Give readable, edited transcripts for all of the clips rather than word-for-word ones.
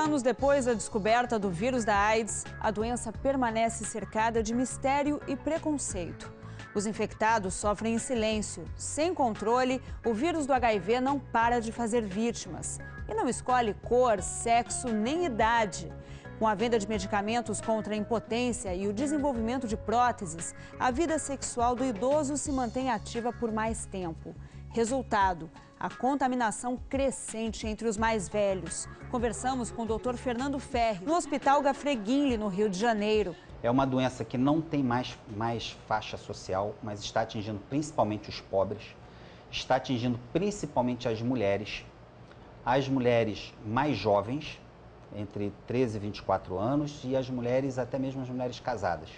anos depois da descoberta do vírus da AIDS, a doença permanece cercada de mistério e preconceito. Os infectados sofrem em silêncio. Sem controle, o vírus do HIV não para de fazer vítimas. E não escolhe cor, sexo nem idade. Com a venda de medicamentos contra a impotência e o desenvolvimento de próteses, a vida sexual do idoso se mantém ativa por mais tempo. Resultado, a contaminação crescente entre os mais velhos. Conversamos com o Dr. Fernando Ferri, no Hospital Gafreguinli, no Rio de Janeiro. É uma doença que não tem mais faixa social, mas está atingindo principalmente os pobres, está atingindo principalmente as mulheres mais jovens, entre 13 e 24 anos, e as mulheres, até mesmo as mulheres casadas.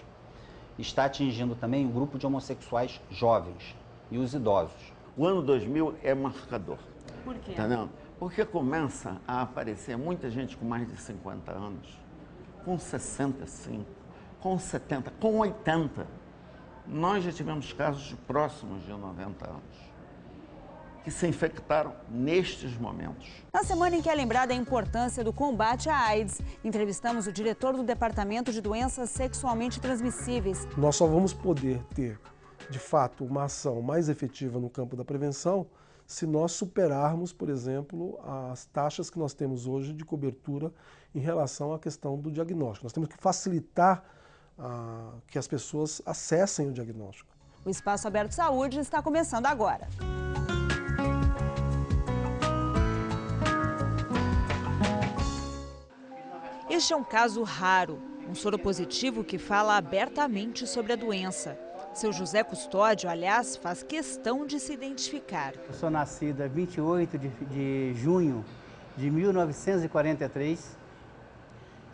Está atingindo também o grupo de homossexuais jovens e os idosos. O ano 2000 é marcador. Por quê? Entendeu? Porque começa a aparecer muita gente com mais de 50 anos, com 65, com 70, com 80. Nós já tivemos casos próximos de 90 anos, que se infectaram nestes momentos. Na semana em que é lembrada a importância do combate à AIDS, entrevistamos o diretor do Departamento de Doenças Sexualmente Transmissíveis. Nós só vamos poder ter, de fato, uma ação mais efetiva no campo da prevenção se nós superarmos, por exemplo, as taxas que nós temos hoje de cobertura em relação à questão do diagnóstico. Nós temos que facilitar que as pessoas acessem o diagnóstico. O Espaço Aberto Saúde está começando agora. Este é um caso raro, um soropositivo que fala abertamente sobre a doença. Seu José Custódio, aliás, faz questão de se identificar. Eu sou nascida 28 de junho de 1943.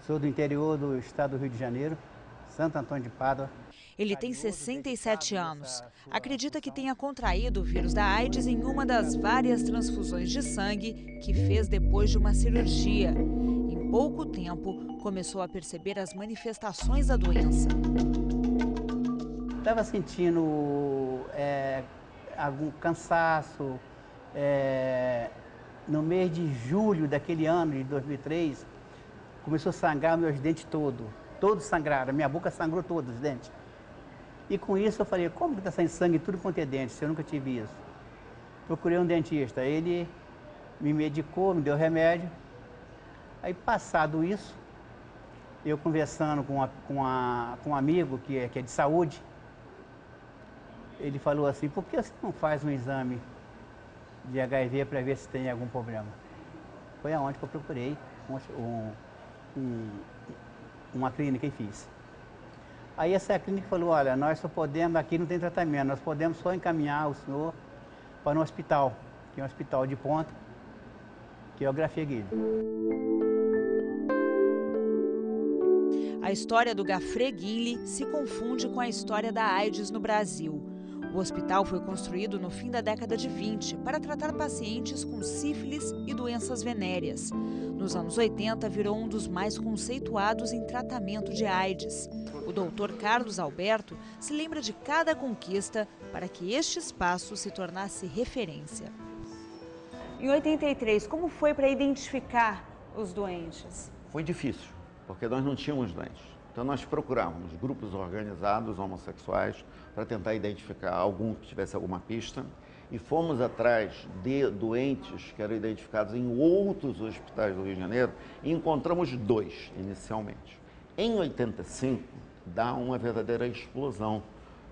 Sou do interior do estado do Rio de Janeiro, Santo Antônio de Pádua. Ele tem 67 anos. Acredita que tenha contraído o vírus da AIDS em uma das várias transfusões de sangue que fez depois de uma cirurgia. Em pouco tempo, começou a perceber as manifestações da doença. Estava sentindo algum cansaço. No mês de julho daquele ano, de 2003, começou a sangrar meus dentes todos sangraram, minha boca sangrou todos os dentes. E com isso eu falei, como que está saindo sangue tudo quanto é dente, se eu nunca tive isso? Procurei um dentista, ele me medicou, me deu remédio. Aí passado isso, eu conversando com um amigo que é de saúde, ele falou assim, por que você não faz um exame de HIV para ver se tem algum problema? Foi aonde que eu procurei uma clínica e fiz. Aí essa clínica falou, olha, nós só podemos, aqui não tem tratamento, nós podemos só encaminhar o senhor para um hospital, que é um hospital de ponta, que é o Gafreguinli. A história do Gafreguinli se confunde com a história da AIDS no Brasil. O hospital foi construído no fim da década de 20 para tratar pacientes com sífilis e doenças venéreas. Nos anos 80, virou um dos mais conceituados em tratamento de AIDS. O doutor Carlos Alberto se lembra de cada conquista para que este espaço se tornasse referência. Em 83, como foi para identificar os doentes? Foi difícil, porque nós não tínhamos doentes. Então nós procurávamos grupos organizados homossexuais para tentar identificar algum que tivesse alguma pista e fomos atrás de doentes que eram identificados em outros hospitais do Rio de Janeiro e encontramos 2 inicialmente. Em 85 dá uma verdadeira explosão,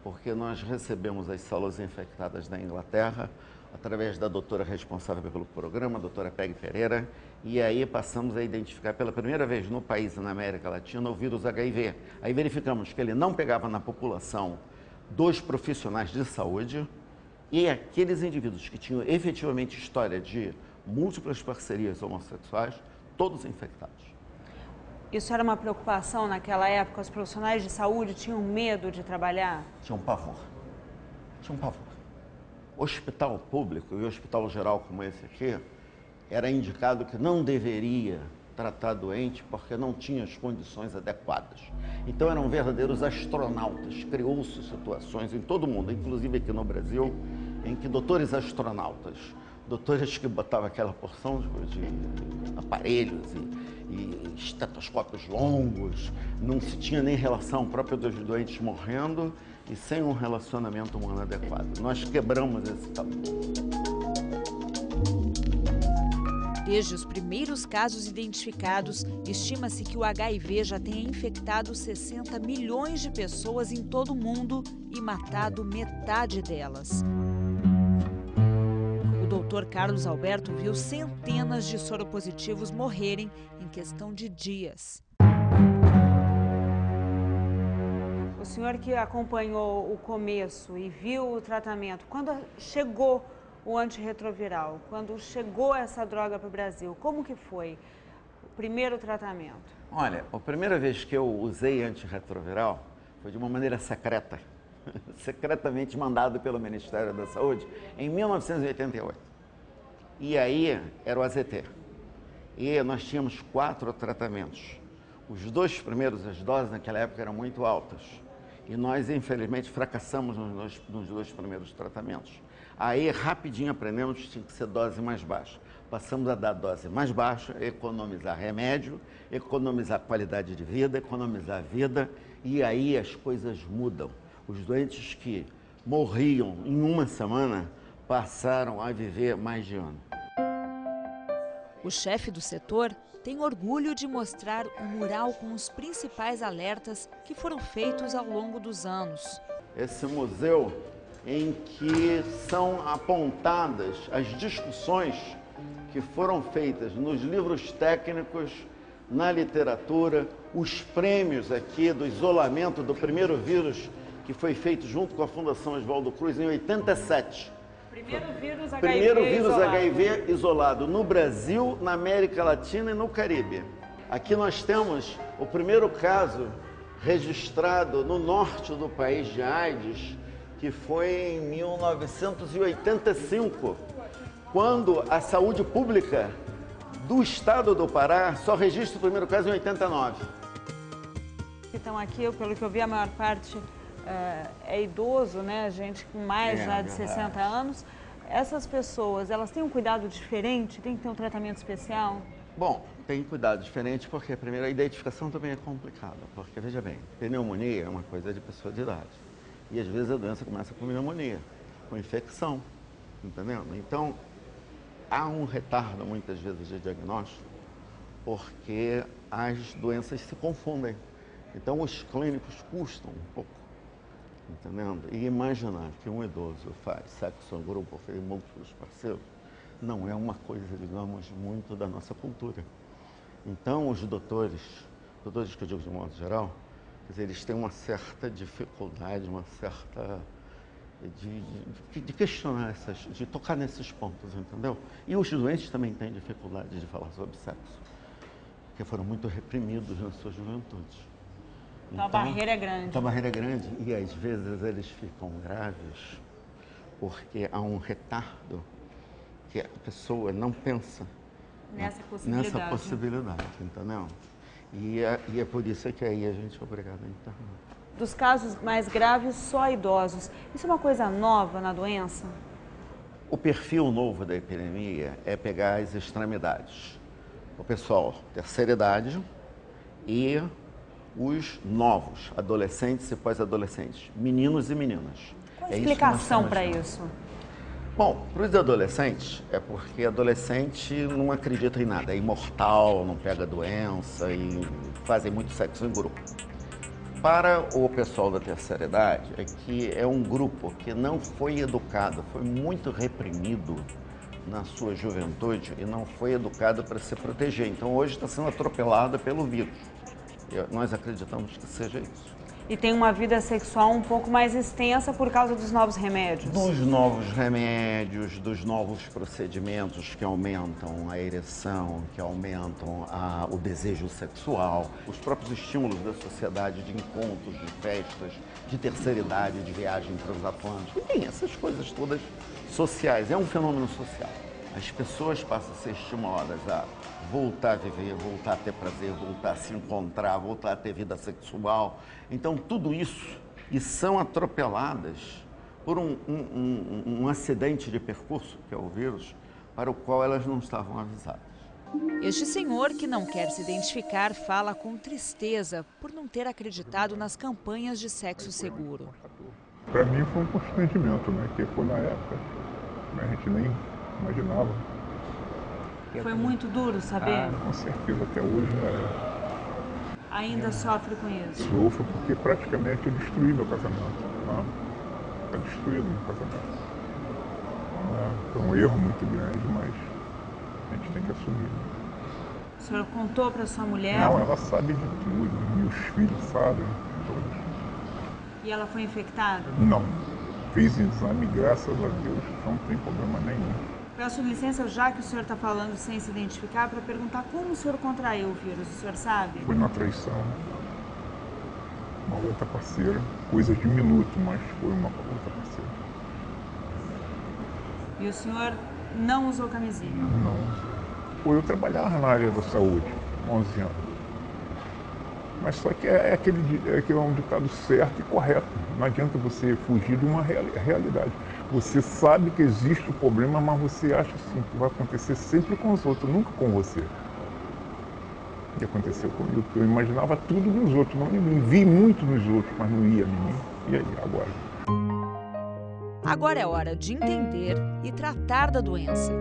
porque nós recebemos as células infectadas da Inglaterra através da doutora responsável pelo programa, a doutora Peg Pereira, e aí passamos a identificar pela primeira vez no país, na América Latina, o vírus HIV. Aí verificamos que ele não pegava na população dos profissionais de saúde e aqueles indivíduos que tinham efetivamente história de múltiplas parcerias homossexuais, todos infectados. Isso era uma preocupação naquela época? Os profissionais de saúde tinham medo de trabalhar? Tinham pavor. Tinham pavor. Hospital público e hospital geral como esse aqui, era indicado que não deveria tratar doente porque não tinha as condições adequadas. Então eram verdadeiros astronautas. Criou-se situações em todo o mundo, inclusive aqui no Brasil, em que doutores astronautas doutores que botavam aquela porção de aparelhos e estetoscópios longos, não se tinha nem relação própria dos doentes morrendo e sem um relacionamento humano adequado. Nós quebramos esse tabu. Desde os primeiros casos identificados, estima-se que o HIV já tenha infectado 60 milhões de pessoas em todo o mundo e matado metade delas. O doutor Carlos Alberto viu centenas de soropositivos morrerem em questão de dias. O senhor que acompanhou o começo e viu o tratamento, quando chegou o antirretroviral, quando chegou essa droga para o Brasil, como que foi o primeiro tratamento? Olha, a primeira vez que eu usei antirretroviral foi de uma maneira secreta, secretamente mandado pelo Ministério da Saúde, em 1988. E aí era o AZT. E nós tínhamos 4 tratamentos. Os 2 primeiros, as doses naquela época eram muito altas. E nós, infelizmente, fracassamos nos 2 primeiros tratamentos. Aí, rapidinho aprendemos que tinha que ser dose mais baixa. Passamos a dar dose mais baixa, economizar remédio, economizar qualidade de vida, economizar vida, e aí as coisas mudam. Os doentes que morriam em uma semana passaram a viver mais de ano. O chefe do setor tem orgulho de mostrar um mural com os principais alertas que foram feitos ao longo dos anos. Esse museu em que são apontadas as discussões que foram feitas nos livros técnicos, na literatura, os prêmios aqui do isolamento do primeiro vírus que foi feito junto com a Fundação Oswaldo Cruz em 87. Primeiro vírus HIV isolado no Brasil, na América Latina e no Caribe. Aqui nós temos o primeiro caso registrado no norte do país de AIDS, que foi em 1985, quando a saúde pública do estado do Pará só registra o primeiro caso em 89. Então aqui, pelo que eu vi, a maior parte é idoso, né? Gente com mais já de 60 anos. Essas pessoas, elas têm um cuidado diferente? Tem que ter um tratamento especial? Bom, tem cuidado diferente porque, primeiro, a identificação também é complicada. Porque, veja bem, pneumonia é uma coisa de pessoa de idade. E, às vezes, a doença começa com pneumonia, com infecção, entendeu? Então, há um retardo, muitas vezes, de diagnóstico, porque as doenças se confundem. Então, os clínicos custam um pouco, entendendo? E imaginar que um idoso faz sexo em grupo, faz múltiplos parceiros, não é uma coisa, digamos, muito da nossa cultura. Então, os doutores que eu digo de modo geral, quer dizer, eles têm uma certa dificuldade, uma certa de questionar de tocar nesses pontos, entendeu? E os doentes também têm dificuldade de falar sobre sexo, porque foram muito reprimidos na sua juventude. Então a barreira é grande. Então a barreira é grande e às vezes eles ficam graves porque há um retardo que a pessoa não pensa nessa possibilidade, entendeu? E é por isso que aí a gente é obrigado a internar. Dos casos mais graves, só idosos. Isso é uma coisa nova na doença? O perfil novo da epidemia é pegar as extremidades. O pessoal terceira idade e os novos, adolescentes e pós-adolescentes, meninos e meninas. Qual a explicação para isso? Bom, para os adolescentes, é porque adolescente não acredita em nada, é imortal, não pega doença e fazem muito sexo em grupo. Para o pessoal da terceira idade, é que é um grupo que não foi educado, foi muito reprimido na sua juventude e não foi educado para se proteger. Então hoje está sendo atropelado pelo vírus. Nós acreditamos que seja isso. E tem uma vida sexual um pouco mais extensa por causa dos novos remédios? Dos novos remédios, dos novos procedimentos que aumentam a ereção, que aumentam o desejo sexual, os próprios estímulos da sociedade de encontros, de festas, de terceira idade, de viagem transatlântica, enfim, essas coisas todas sociais. É um fenômeno social. As pessoas passam a ser estimuladas a voltar a viver, voltar a ter prazer, voltar a se encontrar, voltar a ter vida sexual. Então, tudo isso, e são atropeladas por um acidente de percurso, que é o vírus, para o qual elas não estavam avisadas. Este senhor, que não quer se identificar, fala com tristeza por não ter acreditado nas campanhas de sexo seguro. Para mim foi um constrangimento, né? Que foi na época, a gente nem imaginava. Foi muito duro saber? Com certeza, até hoje, né? Ainda sofre com isso? Sofro porque praticamente eu destruí meu casamento. Né? Está destruído meu casamento. Foi um erro muito grande, mas a gente tem que assumir. O senhor contou para sua mulher? Não, ela sabe de tudo. Meus filhos sabem, todos. E ela foi infectada? Não. Fiz exame, graças a Deus, não tem problema nenhum. Peço licença, já que o senhor está falando sem se identificar, para perguntar como o senhor contraiu o vírus, o senhor sabe? Foi na traição. Uma outra parceira, coisa de minuto, mas foi uma outra parceira. E o senhor não usou camisinha? Não. Eu trabalhava na área da saúde, 11 anos. Mas só que é um ditado certo e correto. Não adianta você fugir de uma realidade. Você sabe que existe o problema, mas você acha assim, que vai acontecer sempre com os outros, nunca com você. E aconteceu comigo, porque eu imaginava tudo nos outros, não em mim. Vi muito nos outros, mas não ia em mim. E aí, agora? Agora é hora de entender e tratar da doença.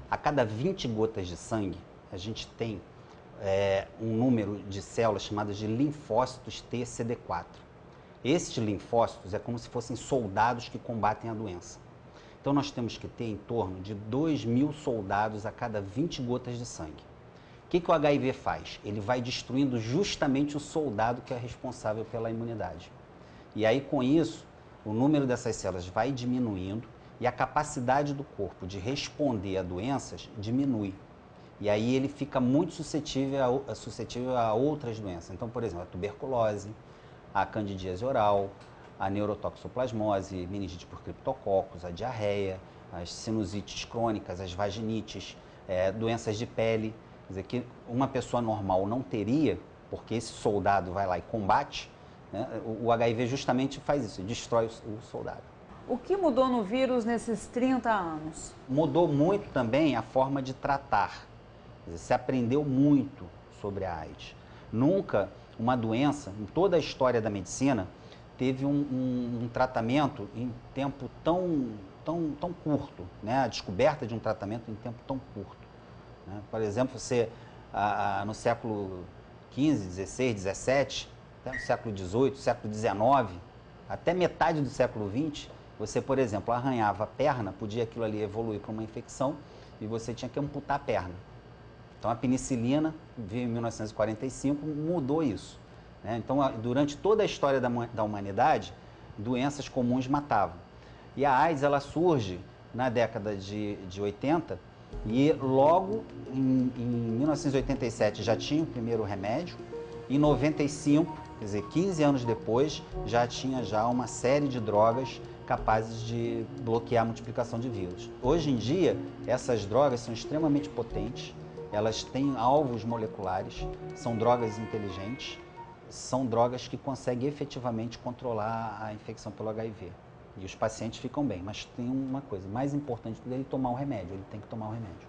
A cada 20 gotas de sangue, a gente tem um número de células chamadas de linfócitos TCD4. Esses linfócitos é como se fossem soldados que combatem a doença. Então nós temos que ter em torno de 2.000 soldados a cada 20 gotas de sangue. O que o HIV faz? Ele vai destruindo justamente o soldado que é responsável pela imunidade. E aí com isso, o número dessas células vai diminuindo e a capacidade do corpo de responder a doenças diminui. E aí ele fica muito suscetível a outras doenças. Então, por exemplo, a tuberculose, a candidíase oral, a neurotoxoplasmose, meningite por criptococos, a diarreia, as sinusites crônicas, as vaginites, doenças de pele. Quer dizer, que uma pessoa normal não teria, porque esse soldado vai lá e combate, né? O HIV justamente faz isso, destrói o soldado. O que mudou no vírus nesses 30 anos? Mudou muito também a forma de tratar. Quer dizer, se aprendeu muito sobre a AIDS. Nunca uma doença, em toda a história da medicina, teve um tratamento em tempo tão curto, né? A descoberta de um tratamento em tempo tão curto. Né? Por exemplo, no século XV, XVI, XVII, até no século XVIII, século XIX, até metade do século XX, você, por exemplo, arranhava a perna, podia aquilo ali evoluir para uma infecção e você tinha que amputar a perna. Então a penicilina, veio em 1945, mudou isso. Né? Então, durante toda a história da humanidade, doenças comuns matavam. E a AIDS, ela surge na década de 80 e logo em 1987 já tinha o primeiro remédio. Em 95, quer dizer, 15 anos depois, já tinha uma série de drogas capazes de bloquear a multiplicação de vírus. Hoje em dia, essas drogas são extremamente potentes, elas têm alvos moleculares, são drogas inteligentes, são drogas que conseguem efetivamente controlar a infecção pelo HIV. E os pacientes ficam bem, mas tem uma coisa, mais importante de tudo é ele tomar o remédio, ele tem que tomar o remédio.